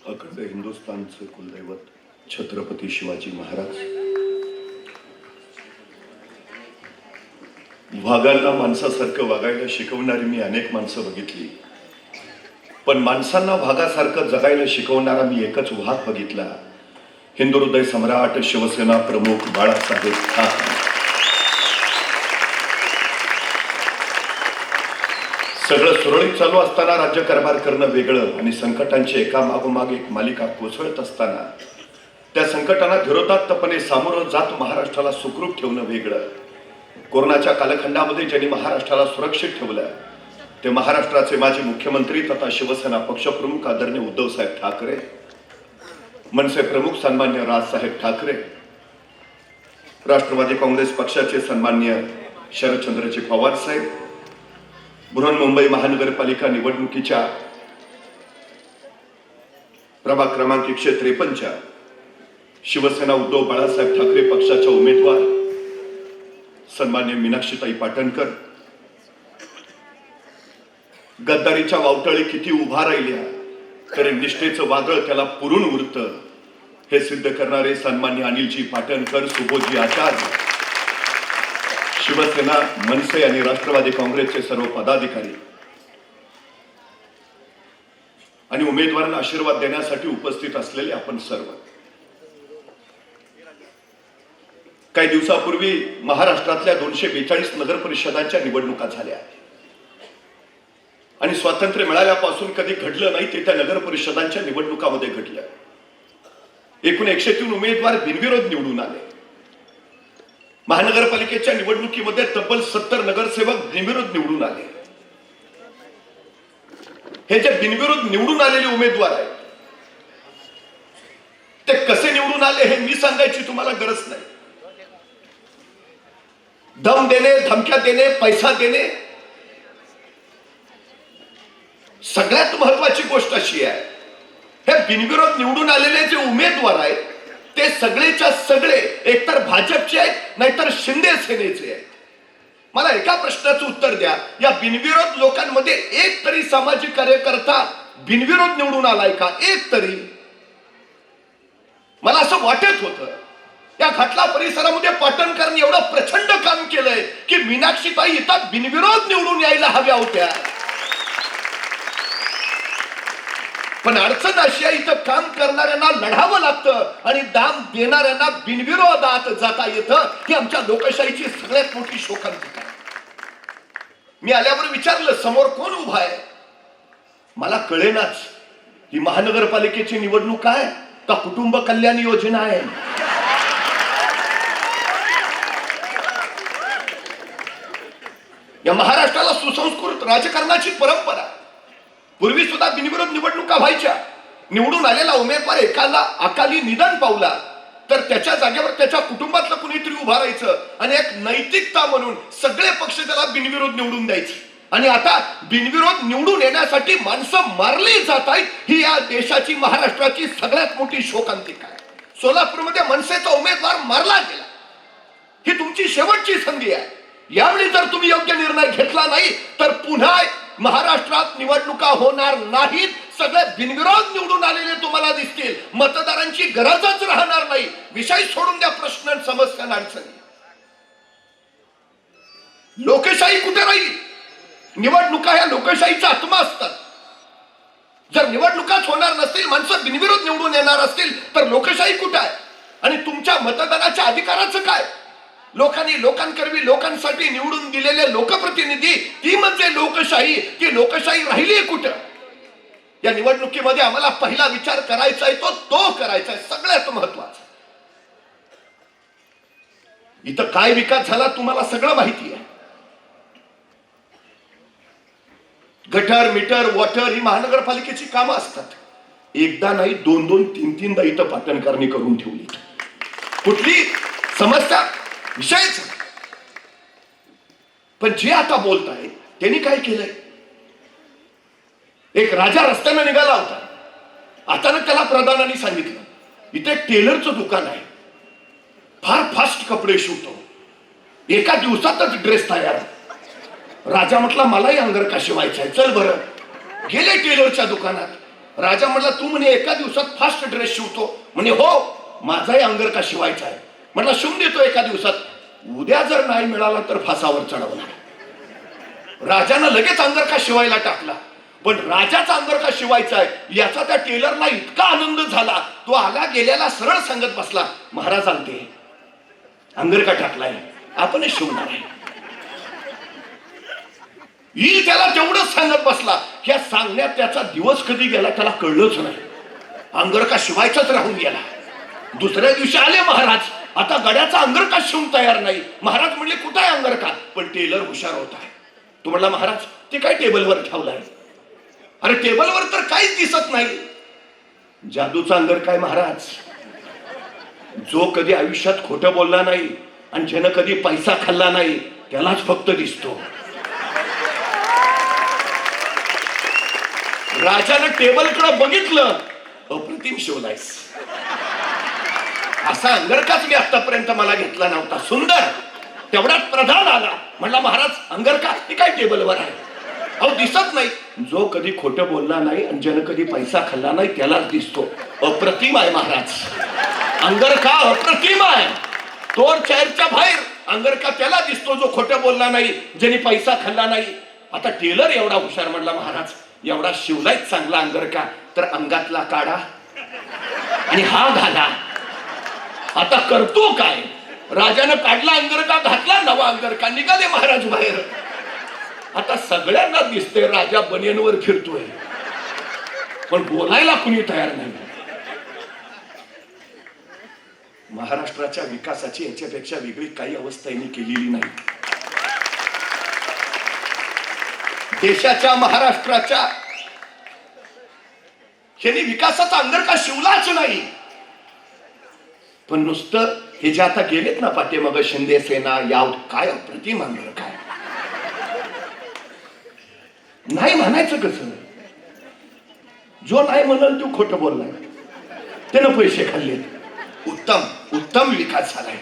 अखंड हिंदुस्थानचे कुलदैवत छत्रपती शिवाजी महाराज. वाघांना माणसासारखं वागायला शिकवणारी मी अनेक माणसं बघितली, पण माणसांना वाघासारखं जगायला शिकवणारा मी एकच वाघ बघितला. हिंदू हृदय सम्राट शिवसेना प्रमुख बाळासाहेब ठाकरे. सगळं सुरळीत चालू असताना राज्यकारभार करणं वेगळं आणि संकटांची एका मागोमाग एक मालिका कोसळत असताना त्या संकटांना धीरोदात्तपणे सामोरं जात महाराष्ट्राला सुखरूप ठेवणं वेगळं. कोरोनाच्या कालखंडामध्ये ज्यांनी महाराष्ट्राला सुरक्षित ठेवलं ते महाराष्ट्राचे माजी मुख्यमंत्री तथा शिवसेना पक्षप्रमुख आदरणीय उद्धवसाहेब ठाकरे, मनसे प्रमुख सन्मान्य राजसाहेब ठाकरे, राष्ट्रवादी काँग्रेस पक्षाचे सन्मान्य शरदचंद्रजी पवार साहेब, बृहन्मुंबई महानगरपालिका निवडणुकीच्या प्रभाग क्रमांक 153 शिवसेना उद्धव बाळासाहेब ठाकरे पक्षाच्या उमेदवार सन्मान्य मीनाक्षीताई पाटणकर, गद्दारीच्या वावटळी किती उभा राहिल्या तरी निष्ठेचं वादळ त्याला पुरून उरतं हे सिद्ध करणारे सन्मान्य अनिलजी पाटणकर, सुबोधजी आचार्य, शिवसेना, मनसे आणि राष्ट्रवादी काँग्रेसचे सर्व पदाधिकारी आणि उमेदवारांना आशीर्वाद देण्यासाठी उपस्थित असलेले आपण सर्व. काही दिवसापूर्वी महाराष्ट्रातल्या 242 नगर परिषदांच्या निवडणुका झाल्या आणि स्वातंत्र्य मिळाल्यापासून कधी घडलं नाही ते त्या नगर परिषदांच्या निवडणुकामध्ये घडलं. एकूण 103 उमेदवार बिनविरोध निवडून आले. महानगरपालिकेच्या निवडणुकीमध्ये तब्बल 70 नगरसेवक बिनविरोध निवडून आले. हे जे बिनविरोध निवडून आलेले उमेदवार आहेत ते कसे निवडून आले हे मी सांगायची तुम्हाला गरज नाही. दम देणे, धमक्या देणे, पैसा देणे, सगळ्यात महत्वाची गोष्ट अशी आहे हे बिनविरोध निवडून आलेले जे उमेदवार आहेत ते सगळेच्या सगळे एकतर भाजपचे आहेत नाहीतर शिंदे सेनेचे आहेत. मला एका प्रश्नाचं उत्तर द्या, या बिनविरोध लोकांमध्ये एक तरी सामाजिक कार्यकर्ता बिनविरोध निवडून आलाय का? एक तरी? मला असं वाटत होतं या घाटला परिसरामध्ये पाटणकरांनी एवढं प्रचंड काम केलंय की मीनाक्षीताई इथं बिनविरोध निवडून यायला हव्या होत्या. पण अडचण अशी आहे इथं काम करणाऱ्यांना लढावं लागतं आणि दाम देणाऱ्यांना बिनविरोधात जाता येतं. ही आमच्या लोकशाहीची सगळ्यात मोठी शोकांतिका आहे. मी आल्यावर विचारलं समोर कोण उभा आहे, मला कळेनाच ही महानगरपालिकेची निवडणूक आहे का कुटुंब कल्याण योजना आहे. या महाराष्ट्राला सुसंस्कृत राजकारणाची परंपरा. पूर्वी सुद्धा बिनविरोध निवडणुका व्हायच्या. निवडून आलेला उमेदवार एकाला अकाली निधन पावला तर त्याच्या जागेवर त्याच्या कुटुंबातलं कुणीतरी उभा राहायचं आणि एक नैतिकता म्हणून सगळे पक्ष त्याला बिनविरोध निवडून द्यायचे. आणि आता बिनविरोध निवडून येण्यासाठी माणसं मारली जात आहेत. ही या देशाची, महाराष्ट्राची सगळ्यात मोठी शोकांतिका आहे. सोलापूरमध्ये मनसेचा उमेदवार मारला गेला. ही तुमची शेवटची संधी आहे. यावेळी जर तुम्ही योग्य निर्णय घेतला नाही तर पुन्हा महाराष्ट्रात निवडणुका होणार नाहीत. सगळे बिनविरोध निवडून आलेले तुम्हाला दिसतील. मतदारांची गरजच राहणार नाही. विषय सोडून द्या, प्रश्न, समस्या, अडचणी. लोकशाही कुठे राहील? निवडणुका ह्या लोकशाहीचा आत्मा असतात. जर निवडणुकाच होणार नसतील, माणसं बिनविरोध निवडून येणार असतील तर लोकशाही कुठे आहे? आणि तुमच्या मतदानाच्या अधिकाराचं काय? लोकांनी लोकांकरवी लोकांसाठी निवडून दिलेले लोकप्रतिनिधी, ती म्हणजे लोकशाही. ती लोकशाही राहिली कुठं? या निवडणुकीमध्ये आम्हाला पहिला विचार करायचा आहे तो करायचा आहे, सगळ्यात महत्वाचा. इथं काय विकास झाला तुम्हाला सगळं माहिती आहे. गटर, मीटर, वॉटर ही महानगरपालिकेची कामं असतात. एकदा नाही, 2-2, 3-3दा इथं पाटणकरांनी करून ठेवली. कुठली समस्या विषयच. पण जे आता बोलत आहे त्यांनी काय केलंय? एक राजा रस्त्याने निघाला होता. अचानक त्याला प्रधानांनी सांगितलं इथे एक टेलरचं दुकान आहे, फार फास्ट कपडे शिवतो, एका दिवसातच ड्रेस तयार. राजा म्हटला मलाही अंगरखा शिवायचा आहे, चल बरं. गेले टेलरच्या दुकानात. राजा म्हटला तू म्हणे एका दिवसात फास्ट ड्रेस शिवतो म्हणे हो, माझाही अंगरखा शिवायचा आहे. म्हटलं शिवून देतो एका दिवसात. उद्या जर नाही मिळाला तर फासावर चढवणार. राजानं लगेच अंगरखा शिवायला टाकला. पण राजाचा अंगरखा शिवायचा आहे याचा त्या टेलरला इतका आनंद झाला, तो आला गेल्याला सरळ सांगत बसला, महाराज आलते, अंगरखा टाकलाय, आपणच शिवणार आहे. ही त्याला तेवढंच सांगत बसला. ह्या सांगण्यात त्याचा दिवस कधी गेला त्याला कळलंच नाही. अंगरखा शिवायचाच राहून गेला. दुसऱ्या दिवशी आले महाराज, आता गड्याचा अंगरखा शिवून तयार नाही. महाराज म्हणले कुठं आहे अंगरखा? पण टेलर हुशार होता. तो म्हणला महाराज ते काय टेबलवर ठेवलाय? अरे टेबलवर तर काहीच दिसत नाही. जादूचा अंगरखा आहे महाराज. जो कधी आयुष्यात खोटं बोलला नाही आणि ज्यानं कधी पैसा खाल्ला नाही त्यालाच फक्त दिसतो. राजानं टेबलकडे बघितलं, अप्रतिम शिवलायस. असा अंगरखाच मी आतापर्यंत मला घेतला नव्हता. सुंदर. तेवढ्यात प्रधान आला. म्हणला महाराज अंगरखा हे काय टेबलवर आहे? अहो दिसत नाही. जो कधी खोटं बोलला नाही आणि ज्यानं कधी पैसा खाल्ला नाही त्यालाच दिसतो. अप्रतिम आहे महाराज. अंगरखा अप्रतिम आहे. तोर चेअरच्या बाहेर अंगरखा त्याला दिसतो जो खोटं बोलला नाही, ज्याने पैसा खाल्ला नाही. आता टेलर एवढा हुशार. म्हणला महाराज एवढा शिवलायच चांगला अंगरखा, तर अंगातला काढा आणि हा घाला. आता करतो काय? राजानं काढला अंगरखा, घातला नवा अंगरखा, निघाले महाराज बाहेर. आता सगळ्यांना दिसते राजा बनियनवर फिरतोय, पण बोलायला कुणी तयार नाही. महाराष्ट्राच्या विकासाची याच्यापेक्षा वेगळी काही अवस्था यांनी केलेली नाही. देशाच्या महाराष्ट्राच्या यांनी विकासाचा अंगरखा शिवलाच नाही. पण नुसतं हे जे आता गेलेत ना पाठीमागं शिंदे सेना, याव काय अप्रतिम अंगरखा आहे. नाही म्हणायचं कसं? जो नाही म्हणाल तो खोटं बोललाय, त्यानं पैसे खाल्ले. उत्तम उत्तम विकास झालाय.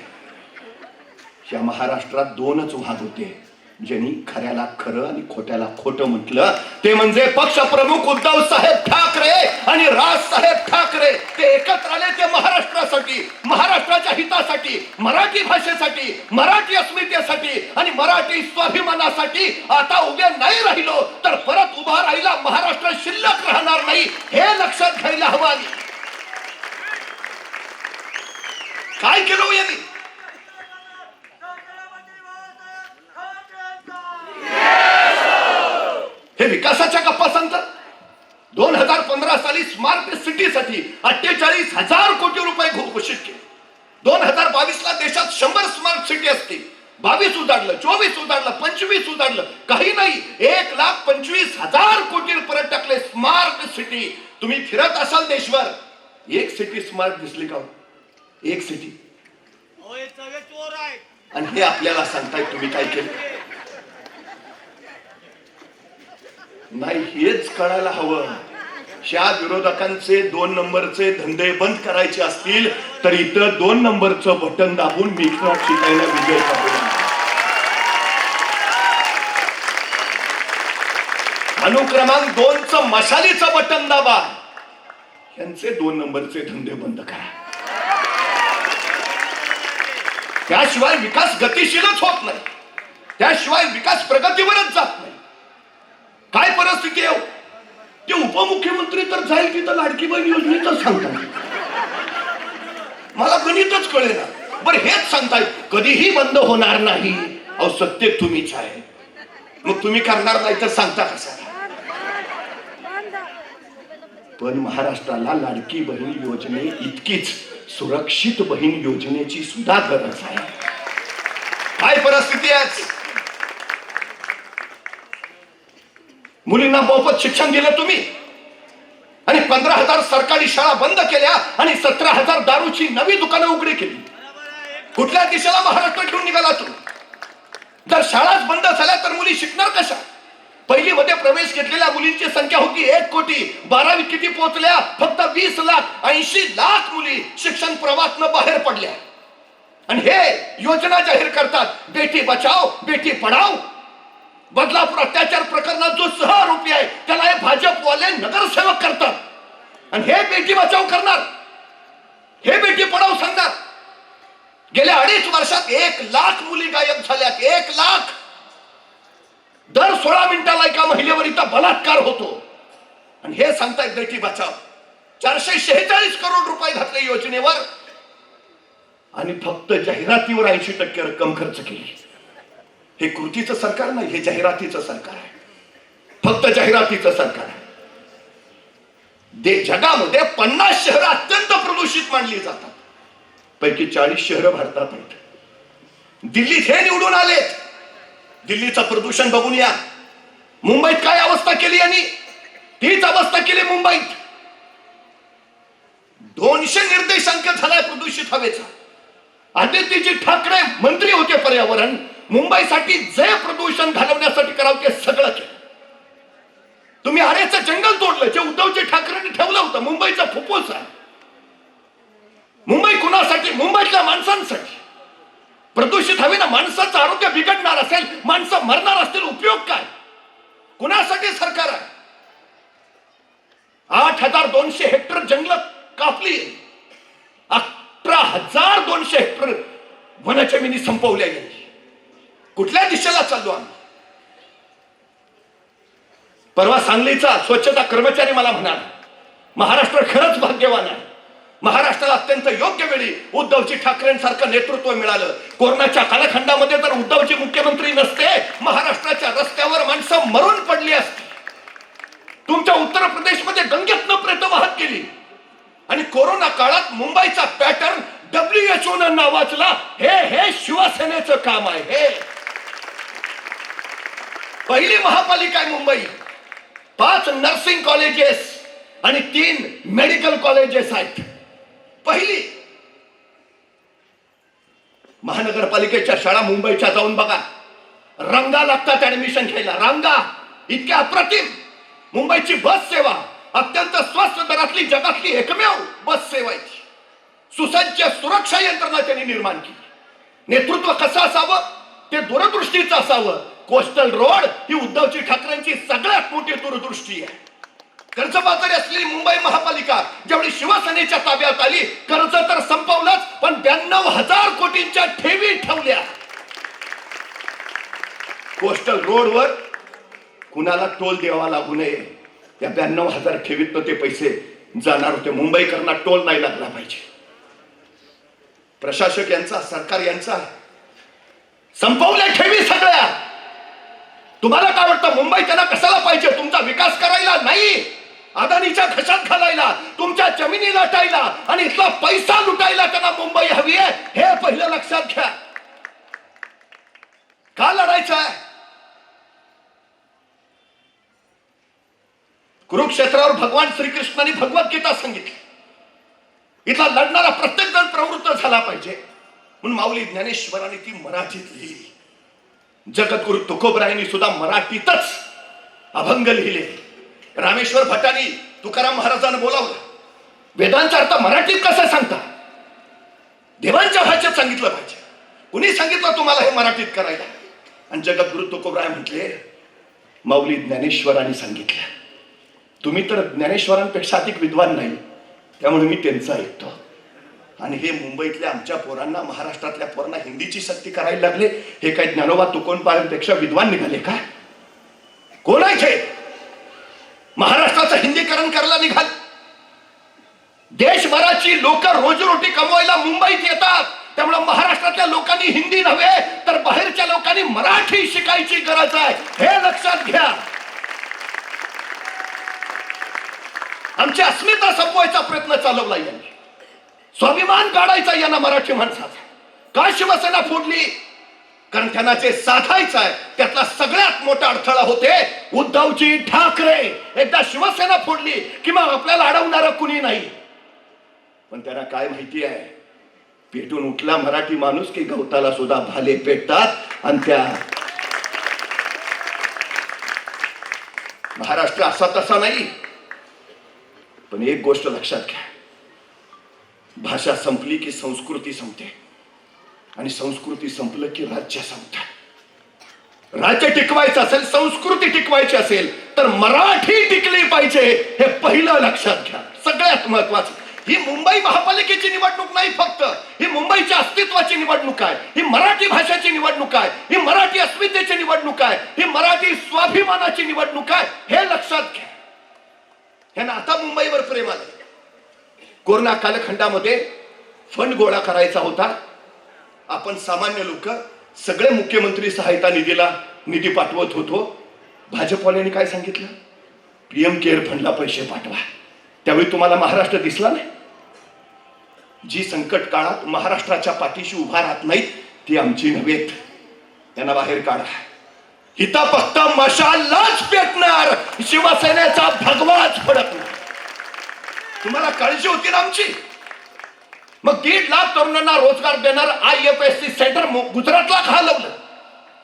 या महाराष्ट्रात दोनच वाद होते, ज्यांनी खऱ्याला खरं आणि खोट्याला खोटं म्हटलं. ते म्हणजे पक्षप्रमुख उद्धव साहेब ठाकरे आणि राजसाहेब ठाकरे. ते एकत्र आले ते महाराष्ट्रासाठी, महाराष्ट्राच्या हितासाठी, मराठी भाषेसाठी, मराठी अस्मितेसाठी आणि मराठी स्वाभिमानासाठी. आता उभे नाही राहिलो तर परत उभा राहिला महाराष्ट्र शिल्लक राहणार नाही, हे लक्षात घ्यायला हवं. काय केलं यांनी? हे विकासाच्या गप्पा सांगतात. 2015 साली स्मार्ट सिटीसाठी 48,000 कोटी रुपये घोषित केले. 2022 ला देशात 100 स्मार्ट सिटी असतील. 22 उजाडलं, 24 उजाडलं, 25 उजाडलं, काही नाही. 1,25,000 कोटी परत टाकले स्मार्ट सिटी. तुम्ही फिरत असाल देशभर, एक सिटी स्मार्ट दिसली का? एक सिटी. आणि हे आपल्याला सांगताय तुम्ही काय केलं नाही. हेच कळायला हवं. ह्या विरोधकांचे 2 नंबरचे धंदे बंद करायचे असतील तर इथं 2 नंबरचं बटन दाबून मिळणार शिकायला विजय करू. अनुक्रमांक 2चं मशालीचं बटन दाबा. यांचे 2 नंबरचे धंदे बंद करा. त्याशिवाय विकास गतिशीलच होत नाही. त्याशिवाय विकास प्रगतीवरच जात नाही. काय परिस्थिती आहे? ते उपमुख्यमंत्री तर जाईल तिथं लाडकी बहीण योजनेच सांगतात. मला गणितच कळेना. बरं हेच सांगताय कधीही बंद होणार नाही. अहो सत्य तुम्हीच आहे, मग तुम्ही करणार नाही तर सांगता कसा? पण महाराष्ट्राला लाडकी बहीण योजने इतकीच सुरक्षित बहीण योजनेची सुद्धा गरज आहे. काय परिस्थिती आहे? मुलींना मोफत शिक्षण दिलं तुम्ही आणि 15,000 सरकारी शाळा बंद केल्या आणि 17,000 दारूची नवी दुकानं उघडी केली. कुठल्या दिशेला महाराष्ट्र घेऊन निघाला तुम्ही? जर शाळाच बंद झाल्या तर मुली शिकणार कशा? पहिली मध्ये प्रवेश घेतलेल्या मुलींची संख्या होती 1 कोटी. 12वी किती पोहोचल्या? फक्त 20 लाख. 80 लाख मुली शिक्षण प्रवाहातनं बाहेर पडल्या. आणि हे योजना जाहीर करतात, बेटी बचाओ बेटी पढाओ. बदलापूर अत्याचार प्रकरणात जो सहआरोपी आहे त्याला हे भाजपवाले नगरसेवक करतात. आणि हे बेटी बचाव करणार, हे बेटी पढाव सांगणार. गेल्या 2.5 वर्षात 1 लाख मुली गायब झाल्यात. 1 लाख. दर 16 मिनिटाला एका महिलेवर इथं बलात्कार होतो. आणि हे सांगतायत बेटी बचाव. 446 करोड रुपये घातले योजनेवर आणि फक्त जाहिरातीवर 80% रक्कम खर्च केली. हे कृतीचं सरकार नाही, हे जाहिरातीचं सरकार आहे. फक्त जाहिरातीचं सरकार आहे. जगामध्ये 50 शहरं अत्यंत प्रदूषित मानली जातात. पैकी 40 शहरं भारतात आहेत. दिल्लीत हे निवडून आलेत. दिल्लीचं प्रदूषण बघून या. मुंबईत काय अवस्था केली यांनी, तीच अवस्था केली मुंबईत. 200 निर्देशांक झालाय प्रदूषित हवेचा. आदित्यजी ठाकरे मंत्री होते पर्यावरण. मुंबईसाठी जे प्रदूषण घालवण्यासाठी करावं ते सगळं केलं. तुम्ही आरेचं जंगल तोडलं, जे उद्धवजी ठाकरेंनी ठेवलं होतं. मुंबईचा फुफ्फुस आहे. मुंबई कुणासाठी? मुंबईतल्या माणसांसाठी. प्रदूषित हवेनं माणसाचं आरोग्य बिघडणार असेल, माणसं मरणार असतील, उपयोग काय? कुणासाठी सरकार आहे? 8,200 हेक्टर जंगल कापली. 11,200 हेक्टर वनजमिनी संपवल्या गेली. कुठल्या दिशेला चाललो आम्ही? परवा सांगलीचा स्वच्छता कर्मचारी मला म्हणाला, महाराष्ट्र खरंच भाग्यवान आहे. महाराष्ट्राला अत्यंत योग्य वेळी उद्धवजी ठाकरेंसारखं नेतृत्व मिळालं. कोरोनाच्या कालखंडामध्ये जर उद्धवजी मुख्यमंत्री नसते, महाराष्ट्राच्या रस्त्यावर माणसं मरून पडली असती. तुमच्या उत्तर प्रदेशमध्ये गंगेतनं प्रेत वाहत गेली. आणि कोरोना काळात मुंबईचा पॅटर्न WHO न नावाजला. हे शिवसेनेचं काम आहे. हे पहिली महापालिका आहे मुंबई. 5 नर्सिंग कॉलेजेस आणि 3 मेडिकल कॉलेजेस आहेत. पहिली. महानगरपालिकेच्या शाळा मुंबईच्या जाऊन बघा. रांगा लागतात ऍडमिशन घ्यायला. रांगा इतक्या अप्रतिम. मुंबईची बस सेवा अत्यंत स्वस्त दरातली जगातली एकमेव बस सेवा आहे. सुसज्ज सुरक्षा यंत्रणा त्यांनी निर्माण केली. नेतृत्व कसं असावं ते दूरदृष्टीचं असावं. कोस्टल रोड ही उद्धवजी ठाकरेंची सगळ्यात मोठी दूरदृष्टी आहे. कर्जबाजारी असलेली मुंबई महापालिका जेवढी शिवसेनेच्या ताब्यात आली, कर्ज तर संपवलंच, पण 92,000 कोटींच्या ठेवी ठेवल्या. कोस्टल रोडवर कुणाला टोल द्यावा लागू नये, त्या 92,000 ठेवीत ते पैसे जाणार होते. मुंबईकरांना टोल नाही लागला पाहिजे. प्रशासक यांचा, सरकार यांचा संपवल्या ठेवी सगळ्या. तुम्हाला काय वाटतं मुंबई त्यांना कशाला पाहिजे? तुमचा विकास करायला नाही, अदानीच्या घशात घालायला, तुमच्या जमिनी लाटायला आणि इथला पैसा लुटायला त्यांना मुंबई हवी आहे. हे पहिलं लक्षात घ्या. का लढायचं आहे? कुरुक्षेत्रावर भगवान श्रीकृष्णाने भगवद्गीता सांगितली. इथला लढणारा प्रत्येक जण प्रवृत्त झाला पाहिजे म्हणून माऊली ज्ञानेश्वरांनी ती मराठीत लिहिली. जगद्गुरु तुकोबरायांनी सुद्धा मराठीतच अभंग लिहिले. रामेश्वर भटांनी तुकाराम महाराजांना बोलावलं. वेदांचा अर्थ मराठीत कसा सांगता? देवांच्या भाषेत सांगितलं पाहिजे. कुणी सांगितलं तुम्हाला हे मराठीत करायला? आणि जगद्गुरु तुकोबराय म्हटले, माऊली ज्ञानेश्वरांनी सांगितलं. तुम्ही तर ज्ञानेश्वरांपेक्षा अधिक विद्वान नाही, त्यामुळे मी त्यांचं ऐकतो. आणि हे मुंबईतल्या आमच्या पोरांना, महाराष्ट्रातल्या पोरांना हिंदीची सक्ती करायला लागले. हे काय ज्ञानोबा तुकोबरायांपेक्षा विद्वान निघाले का? कोण आहे ते? महाराष्ट्राचं हिंदीकरण करायला निघाल. देशभराची लोक रोजीरोटी कमवायला मुंबईत येतात. त्यामुळे महाराष्ट्रातल्या लोकांनी हिंदी नव्हे तर बाहेरच्या लोकांनी मराठी शिकायची गरज आहे. हे लक्षात घ्या. आमची अस्मिता संपवायचा प्रयत्न चालवला यांनी. स्वाभिमान काढायचा यांना मराठी माणसाचा. का शिवसेना फोडली? कारण त्यांना जे साधायचं आहे त्यातला सगळ्यात मोठा अडथळा होते उद्धवजी ठाकरे. एकदा शिवसेना फोडली की मग आपल्याला अडवणार कुणी नाही. पण त्यांना काय माहिती आहे, पेटून उठला मराठी माणूस की गवताला सुद्धा भाले पेटतात. आणि त्या महाराष्ट्र असा तसा नाही. पण एक गोष्ट लक्षात घ्या, भाषा संपली की संस्कृती संपते आणि संस्कृती संपलं की राज्य संपतं. राज्य टिकवायचं असेल, संस्कृती टिकवायची असेल तर मराठी टिकली पाहिजे. हे पहिलं लक्षात घ्या. सगळ्यात महत्वाचं, ही मुंबई महापालिकेची निवडणूक नाही फक्त, ही मुंबईच्या अस्तित्वाची निवडणूक आहे, ही मराठी भाषेची निवडणूक आहे, ही मराठी अस्मितेची निवडणूक आहे, ही मराठी स्वाभिमानाची निवडणूक आहे. हे लक्षात घ्या. ह्यांना आता मुंबईवर प्रेम आलं. कोरोना कालखंडामध्ये फंड गोळा करायचा होता. आपण सामान्य लोक सगळे मुख्यमंत्री सहायता निधीला निधी पाठवत होतो. भाजपवाल्यांनी काय सांगितलं? पीएम केअर फंडला पैसे पाठवा. त्यावेळी तुम्हाला महाराष्ट्र दिसला नाही. जी संकट काळात महाराष्ट्राच्या पाठीशी उभा राहत नाहीत ती आमची नव्हेत. त्यांना बाहेर काढा. हिता फक्त मशालच पेटणार, शिवसेनेचा भगवाच फडकणार. तुम्हाला काळजी होती ना आमची? मग 1.5 लाख तरुणांना रोजगार देणार IFSC सेंटर गुजरातला घालवलं.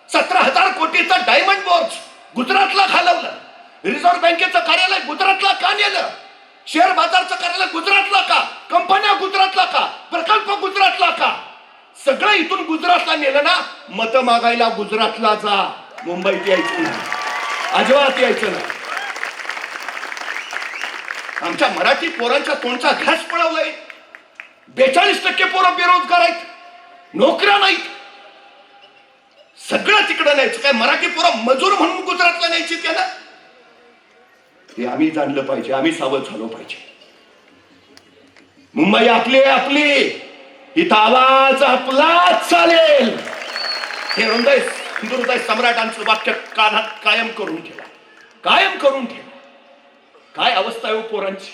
17,000 कोटीचं डायमंड बोर्ड गुजरातला घालवलं. रिझर्व्ह बँकेचं कार्यालय गुजरातला का नेलं? शेअर बाजारचं कार्यालय गुजरातला का? कंपन्या गुजरातला का? प्रकल्प गुजरातला का? सगळं इथून गुजरातला नेलं ना. मत मागायला गुजरातला जा, मुंबईत यायचं नाही, अजिबात यायचं नाही. आमच्या मराठी पोरांच्या तोंडचा घास पळवलाय. 42% पोरं बेरोजगार आहेत, नोकऱ्या नाहीत. सगळं तिकडं न्यायचं. काय मराठी पोरं मजूर म्हणून गुजरातला न्यायची त्याला? हे आम्ही जाणलं पाहिजे, आम्ही सावध झालो पाहिजे. मुंबई आपली आपली, इथं आवाज आपलाच चालेल. हे हृदय हिंदुहृदय सम्राटांचं वाक्य कानात कायम करून ठेवा, कायम करून ठेवा. काय अवस्था आहे पोरांची.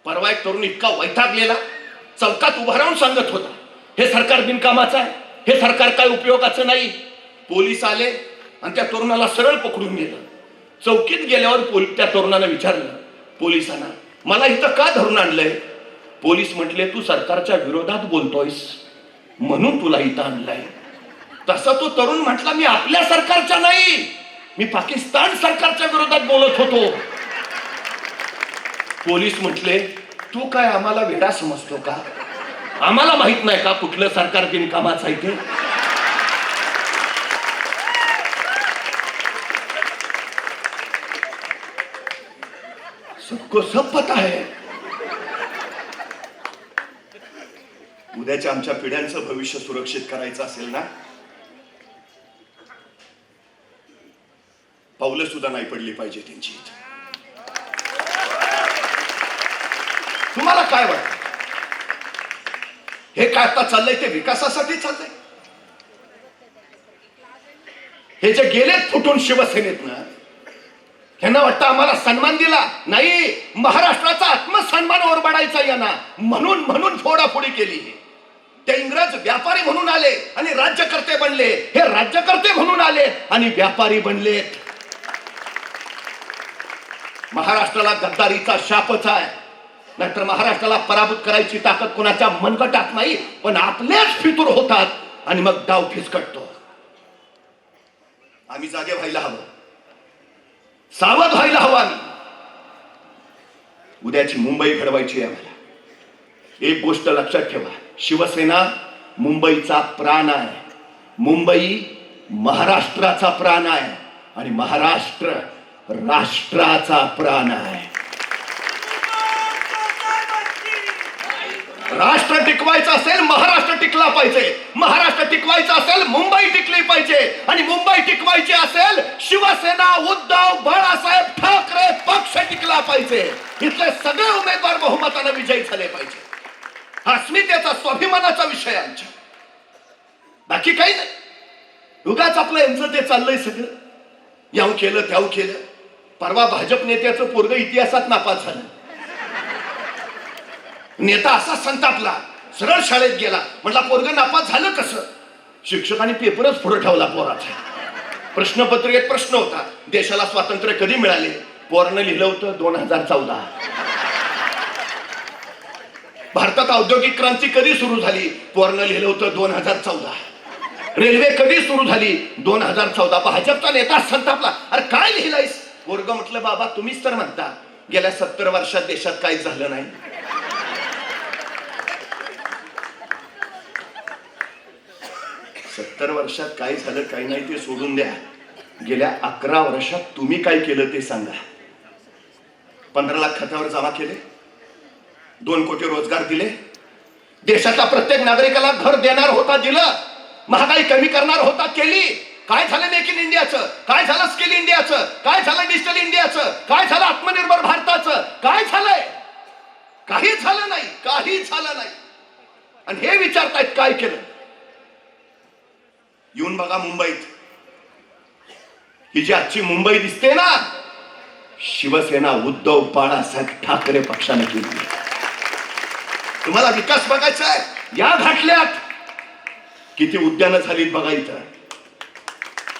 परवा एक तरुण इतका वैतागलेला, चौकात उभा राहून सांगत होता, हे सरकार बिनकामाचं आहे, हे सरकार काय उपयोगाचं नाही. पोलीस आले आणि त्या तरुणाला सरळ पकडून गेलं. चौकीत गेल्यावर त्या तरुणानं विचारलं पोलिसांना, मला इथं का धरून आणलंय? पोलीस म्हटले, तू सरकारच्या विरोधात बोलतोयस म्हणून तुला इथं आणलंय. तसा तो तरुण म्हटला, मी आपल्या सरकारच्या नाही, मी पाकिस्तान सरकारच्या विरोधात बोलत होतो. पोलीस म्हटले, तू काय आम्हाला वेडा समजतो का? आम्हाला माहित नाही का कुठलं सरकार बिनकामाचं आहे ते? सबको सब पता है. उद्याच्या आमच्या पिढ्यांचं भविष्य सुरक्षित करायचं असेल ना, पावलं सुद्धा नाही पडली पाहिजे त्यांची. तुम्हाला काय वाटतं? हे काय आता चाललंय ते विकासासाठी चाललंय? हे जे गेलेत फुटून शिवसेनेत ना, ह्यांना वाटतं आम्हाला सन्मान दिला नाही, महाराष्ट्राचा आत्मसन्मान ओरबाडायचा यांना, म्हणून म्हणून फोडाफोडी केली. ते इंग्रज व्यापारी म्हणून आले आणि राज्यकर्ते बनले, हे राज्यकर्ते म्हणून आले आणि व्यापारी बनलेत. महाराष्ट्राला गद्दारीचा शापच आहे. नाहीतर महाराष्ट्राला पराभूत करायची ताकद कोणाच्या मनगटात नाही, पण आपलेच फितूर होतात आणि मग डाव फिसकटतो. आम्ही जागे व्हायला हवं, सावध व्हायला हवं. आम्ही उद्याची मुंबई घडवायची आहे आम्हाला. एक गोष्ट लक्षात ठेवा, शिवसेना मुंबईचा प्राण आहे, मुंबई महाराष्ट्राचा प्राण आहे आणि महाराष्ट्र राष्ट्राचा प्राण आहे. राष्ट्र टिकवायचं असेल महाराष्ट्र टिकला पाहिजे, महाराष्ट्र टिकवायचं असेल मुंबई टिकली पाहिजे, आणि मुंबई टिकवायची असेल शिवसेना उद्धव बाळासाहेब ठाकरे पक्ष टिकला पाहिजे. इथले सगळे उमेदवार बहुमताने विजयी झाले पाहिजे. हा अस्मितेचा स्वाभिमानाचा विषय आमच्या, बाकी काही नाही. उगाच आपलं यांचं ते चाललंय सगळं, याव केलं त्याव केलं. परवा भाजप नेत्याचं पोरग इतिहासात नापास झालं. नेता असा संतापला, सरळ शाळेत गेला, म्हटला पोरग नापास झालं कसं? शिक्षकांनी पेपरच पुढे ठेवला पोराचा. प्रश्नपत्रिकेत प्रश्न होता, देशाला स्वातंत्र्य कधी मिळाले? पोरानं लिहिलं होतं 2014. भारतात औद्योगिक क्रांती कधी सुरू झाली? पोरानं लिहिलं होतं 2014. रेल्वे कधी सुरू झाली? 2014. भाजपचा नेता संतापला, अरे काय लिहिलायस? पोरग म्हटलं, बाबा तुम्हीच तर म्हणता गेल्या 70 वर्षात देशात काहीच झालं नाही. 70 वर्षात काय झालं काही नाही ते सोडून द्या, गेल्या 11 वर्षात तुम्ही काय केलं ते सांगा. 15 लाख खात्यावर जमा केले, 2 कोटी रोजगार दिले, देशातल्या प्रत्येक नागरिकाला घर देणार होता दिलं, महागाई कमी करणार होता केली. काय झालं मेक इन इंडियाचं, काय झालं स्किल इंडियाचं, काय झालं डिजिटल इंडियाचं, काय झालं आत्मनिर्भर भारताचं, काय झालंय? काहीच झालं नाही, काहीच झालं नाही. आणि हे विचारतायत काय केलं. येऊन बघा मुंबईत, ही जी आजची मुंबई दिसते ना, शिवसेना उद्धव बाळासाहेब ठाकरे पक्षाने केली. तुम्हाला विकास बघायचा आहे, या घाटल्यात किती उद्यानं झालीत बघा, इथं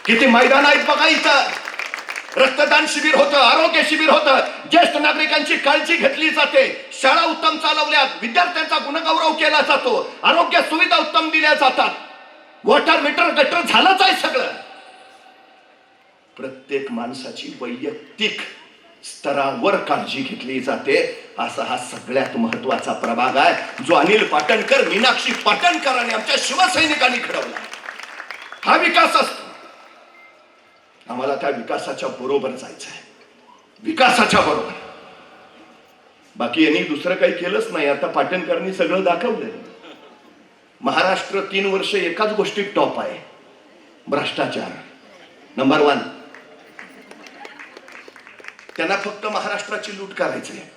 किती मैदान आहेत बघा, इथं रक्तदान शिबिर होतं, आरोग्य शिबिर होतं, ज्येष्ठ नागरिकांची काळजी घेतली जाते, शाळा उत्तम चालवल्या, विद्यार्थ्यांचा गुणगौरव केला जातो, आरोग्य सुविधा उत्तम दिल्या जातात, वॉटर मीटर गटर झालंच आहे सगळं. प्रत्येक माणसाची वैयक्तिक स्तरावर काळजी घेतली जाते. असा हा सगळ्यात महत्वाचा प्रभाग आहे जो अनिल पाटणकर, मीनाक्षी पाटणकर आणि आमच्या शिवसैनिकांनी घडवला. हा विकास असतो. आम्हाला त्या विकासाच्या बरोबर जायचं आहे, विकासाच्या बरोबर. बाकी यांनी दुसरं काही केलंच नाही. आता पाटणकरांनी सगळं दाखवलं. महाराष्ट्र 3 वर्ष एकाच गोष्टीत टॉप आहे, भ्रष्टाचार नंबर 1. त्यांना फक्त महाराष्ट्राची लूट करायची आहे,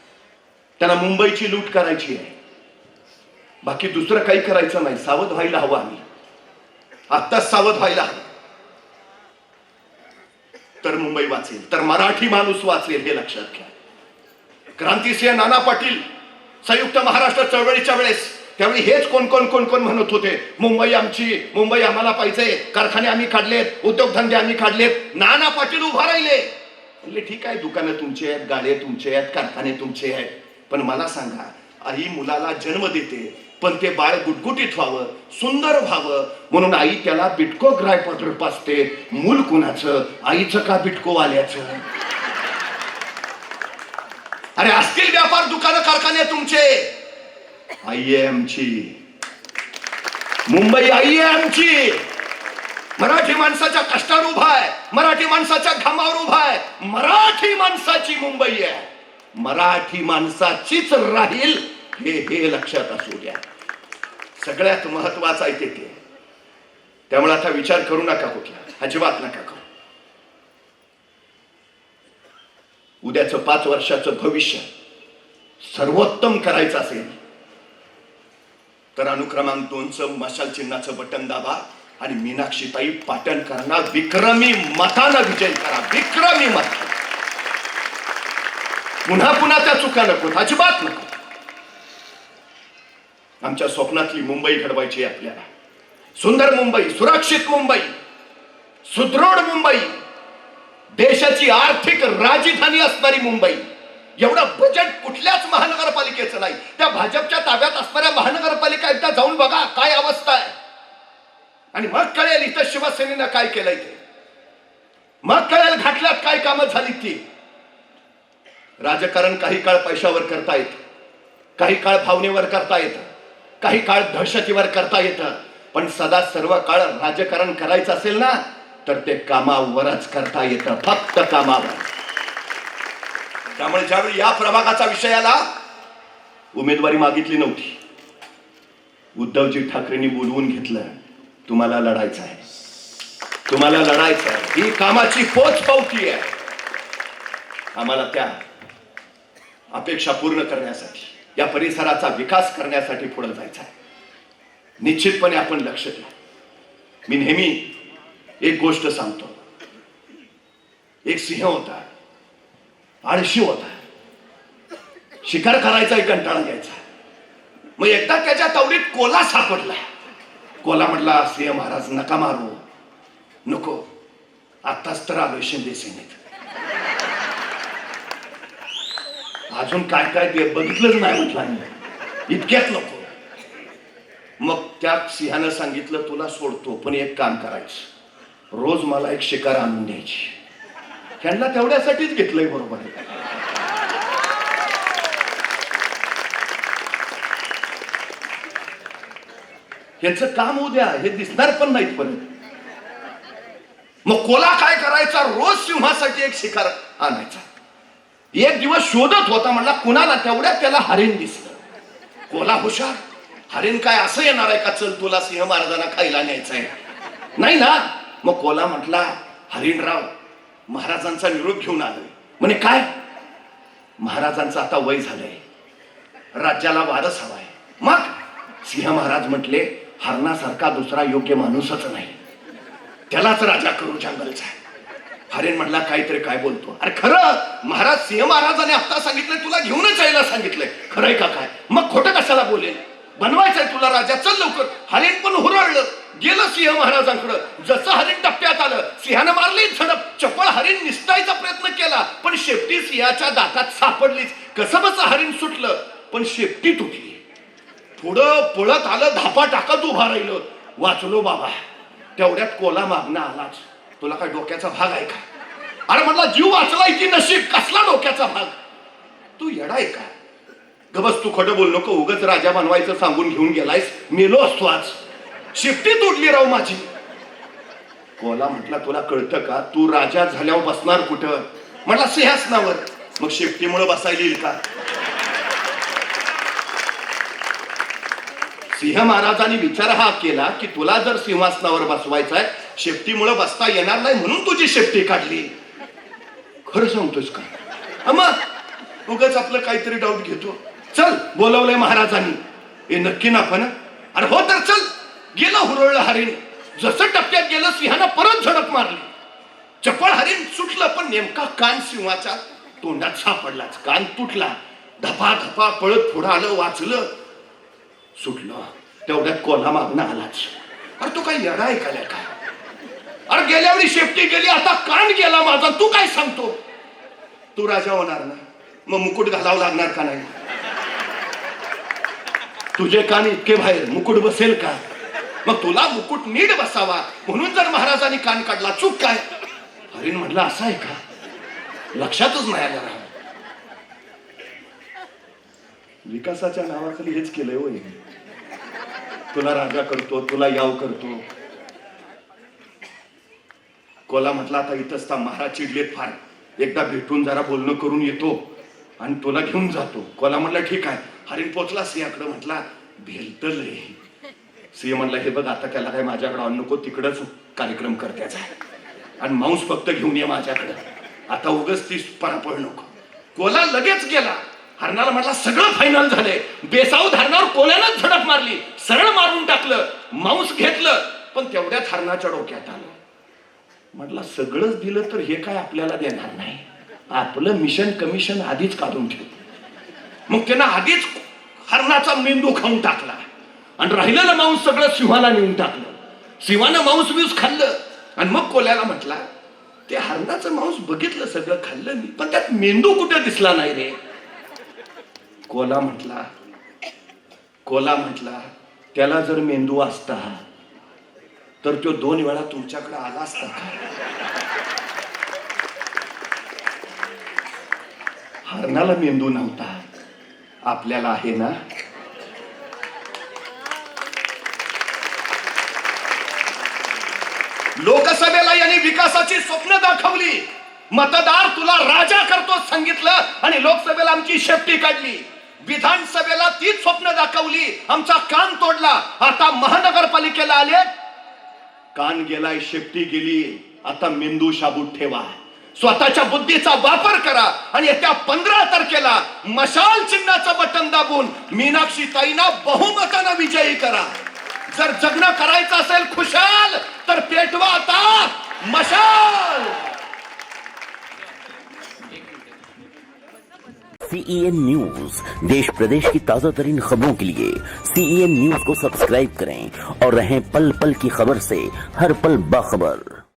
त्यांना मुंबईची लूट करायची आहे, बाकी दुसरं काही करायचं नाही. सावध व्हायला हवं, आम्ही आत्ताच सावध व्हायला हवं. तर मुंबई वाचेल, तर मराठी माणूस वाचेल, हे लक्षात घ्या. क्रांतिसिंह नाना पाटील संयुक्त महाराष्ट्र चळवळीच्या वेळेस त्यावेळी हेच कोण म्हणत होते, मुंबई आमची, मुंबई आम्हाला पाहिजे, कारखाने आम्ही काढलेत, उद्योगधंदे आम्ही काढलेत. नाना पाटील उभा राहिले, म्हणले ठीक आहे, दुकानं तुमचे आहेत, गाड्या तुमचे आहेत, कारखाने तुमचे आहेत, पण मला सांगा, आई मुलाला जन्म देते, पण ते बाळ गुटगुटीत व्हावं, सुंदर व्हावं म्हणून आई त्याला बिटको ग्रायपत्र पाजते. मूल कुणाचं, आईचं का बिटको आल्याचं? अरे असतील व्यापार दुकानं कारखाने तुमचे, आई आहे आमची, मुंबई आई आहे आमची. मराठी माणसाच्या कष्टावर उभा आहे, मराठी माणसाच्या घामावर उभा आहे, मराठी माणसाची मुंबई आहे, मराठी माणसाचीच राहील, हे लक्षात असू द्या. सगळ्यात महत्वाचं आहे ते. त्यामुळे आता विचार करू नका कुठला, अजिबात नका करू. उद्याचं 5 वर्षाचं भविष्य सर्वोत्तम करायचं असेल तर अनुक्रमांक 2चं मशाल चिन्हाचं बटन दाबा आणि मीनाक्षीताई पाटणकरांना विक्रमी मतानं विजय करा, विक्रमी मत. पुन्हा त्या चुका नको, अजिबात नको. आमच्या स्वप्नातली मुंबई घडवायची आहे आपल्याला. सुंदर मुंबई, सुरक्षित मुंबई, सुदृढ मुंबई, देशाची आर्थिक राजधानी असणारी मुंबई. एवढं बजेट कुठल्याच महानगरपालिकेचं नाही. त्या भाजपच्या ताब्यात असणाऱ्या महानगरपालिका एकदा जाऊन बघा काय अवस्था आहे, आणि मग कळेल इथं शिवसेनेनं काय केलंय ते. मग कळेल घाटल्यात काय कामं झाली ती. राजकारण काही काळ पैशावर करता येतं, काही काळ भावनेवर करता येतं, काही काळ दहशतीवर करता येतं, पण सदा सर्व काळ राजकारण करायचं असेल ना तर ते कामावरच करता येतं, फक्त कामावर. त्यामुळे ज्यावेळी या प्रभागाचा विषय आला, उमेदवारी मागितली नव्हती, उद्धवजी ठाकरेंनी बोलवून घेतलं, तुम्हाला लढायचं आहे, तुम्हाला लढायचं आहे, ही कामाची पोचपावती आहे. आम्हाला त्या अपेक्षा पूर्ण करण्यासाठी, या परिसराचा विकास करण्यासाठी पुढे जायचं आहे. निश्चितपणे आपण लक्ष द्या. मी नेहमी एक गोष्ट सांगतो, एक सिंह होता, आळशी होता, शिकार करायचा एक कंटाळा घ्यायचा. मग एकदा त्याच्या तावडीत कोला सापडला. कोला म्हटला, सिंह महाराज नका मारू, नको, आताच तर आलोय शिंदे सेनेत, अजून काय काय ते बघितलंच नाही म्हटलं, इतक्यात नको. मग त्या सिंहानं सांगितलं, तुला सोडतो, पण एक काम करायचं, रोज मला एक शिकार आणून द्यायची. त्यांना तेवढ्यासाठीच घेतलंय, बरोबर आहे. ह्याचं काम उद्या हे दिसणार पण नाहीत परत. मग कोला काय करायचा, रोज सिंहासाठी एक शिकार आणायचा. एक दिवस शोधत होता, म्हणला कुणाला, तेवढ्यात त्याला हरिण दिसलं. कोला हुशार, हरिण काय असं येणार आहे का चल तुला सिंह महाराजांना खायला न्यायचंय? नाही ना. मग कोला म्हटला हरिणराव महाराजांचा निरोप घेऊन आलोय. म्हणे काय? महाराजांचं आता वय झालंय, राज्याला वारस हवाय. मग सिंह महाराज म्हटले हरणासारखा दुसरा योग्य माणूसच नाही, त्यालाच राजा करू जंगलचा. हरिण म्हटला काहीतरी काय बोलतो? अरे खरं महाराज, सिंह महाराजाने आता सांगितलंय तुला घेऊनच यायला सांगितलंय. खरंय का काय? मग खोटं कशाला बोलेल? बनवायचंय तुला राजा, चल लवकर. हरिण पण हुरळलं, गेलं सिंह महाराजांकडं. जसं हरिण टप्प्यात आलं सिंहानं मारली झडप. चपळ हरिण निसटायचा प्रयत्न केला पण शेपटी सिंहाच्या दातात सापडलीच. कसं बस हरिण सुटलं पण शेपटी तुटली. पुढं पळत आलं, धापा टाकत उभा राहिलं. वाचलो बाबा. तेवढ्यात कोला मागणं आलाच. तुला काय डोक्याचा भाग आहे का? अरे म्हटला जीव वाचलाय की नशीब, कसला डोक्याचा भाग? तू येडाय का? गबस, तू खोटं बोल नको. उगाच राजा बनवायचं सांगून घेऊन गेलायस. मेलो असतो आज. शेपटी तोडली राव माझी. कोला म्हटला तुला कळतं का तू राजा झाल्यावर बसणार कुठं? म्हटला सिंहासनावर. मग शेपटीमुळे बसायला येईल का? सिंह महाराजांनी विचार हा केला की तुला जर सिंहासनावर बसवायचंय, शेपटीमुळे बसता येणार नाही म्हणून तुझी शेपटी काढली. खरं सांगतोस का? मग उगाच आपलं काहीतरी डाऊट घेतो. चल बोलवलंय महाराजांनी. हे नक्की ना पण? अरे हो तर चल. गेलं हुरळलं हरिण. जसं टप्प्यात गेलं सिंहानं परत झडप मारली. चपळ हरिण सुटलं पण नेमका कान सिंहाच्या तोंडात सापडलाच. कान तुटला. धपा धपा पळत पुढं आलं, वाचलं, सुटलं. तेवढ्यात कोल्हा मागणं आलाच. अरे तू काही येडा ऐकायला काय? अरे गेल्या वेळी शेपटी गेली, आता कान गेला माझा. तू काय सांगतो? तू राजा होणार ना, मग मुकुट घालावं लागणार का नाही? तुझे कान इतके बाहेर, मुकुट बसेल का? मग तुला मुकुट नीट बसावा म्हणून जर महाराजांनी कान काढला, चूक काय? हरिण म्हटलं असं आहे का? लक्षातच नाही आलं. विकासाच्या नावाखाली हेच केलंय होय. तुला राजा करतो, तुला याव करतो. कोला म्हटला आता इथंच थांब, महाराज चिडलेत फार, एकदा भेटून जरा बोलणं करून येतो आणि तुला घेऊन जातो. कोला म्हटला ठीक आहे. हरिण पोचला सिंहाकडे. म्हटला भेलतल रे. सिंह म्हणला हे बघ आता त्याला काय माझ्याकडे आणू नको, तिकडच कार्यक्रम करत्याचा आणि मांस फक्त घेऊन ये माझ्याकडे. आता उगच ती परापळ नको. कोला लगेच गेला. हरणाला म्हटला सगळं फायनल झालंय. बेसाऊद हरणावर कोल्यानंच झडप मारली, सरळ मारून टाकलं, मांस घेतलं. पण तेवढ्यात हरणाच्या डोक्यात आलं. म्हटलं सगळंच दिलं तर हे काय आपल्याला देणार नाही, आपलं मिशन कमिशन आधीच काढून ठेव. मग त्यानं आधीच हरणाचा मेंदू खाऊन टाकला आणि राहिलेलं मांस सगळं सिंहाला नेऊन टाकलं. सिंहानं मांस बीस खाल्लं आणि मग कोल्याला म्हटला ते हरणाचं मांस बघितलं, सगळं खाल्लं मी, पण त्यात मेंदू कुठे दिसला नाही रे. कोला म्हटला त्याला जर मेंदू असता तर तो 2 वेळा तुमच्याकडे आला असता का? हरणाला मेंदू नव्हता, आपल्याला आहे ना. लोकसभेला यांनी विकासाची स्वप्न दाखवली. मतदार तुला राजा करतो सांगितलं आणि लोकसभेला आमची शेपटी काढली. विधानसभेला तीच स्वप्न दाखवली, आमचा कान तोडला. आता महानगरपालिकेला आले, कान गेलाय, शेपटी गेली, आता मेंदू शाबूत ठेवा. स्वतःच्या बुद्धीचा वापर करा आणि येत्या 15 तारखेला मशाल चिन्हाचं बटन दाबून मीनाक्षी ताईंना बहुमतानं विजयी करा. जर जगणं करायचं असेल खुशाल तर पेटवा आता मशाल. CEN न्यूज, देश प्रदेश की ताजा तरीन खबरों के लिए CEN न्यूज को सब्सक्राइब करें और रहें पल पल की खबर से हर पल बाखबर.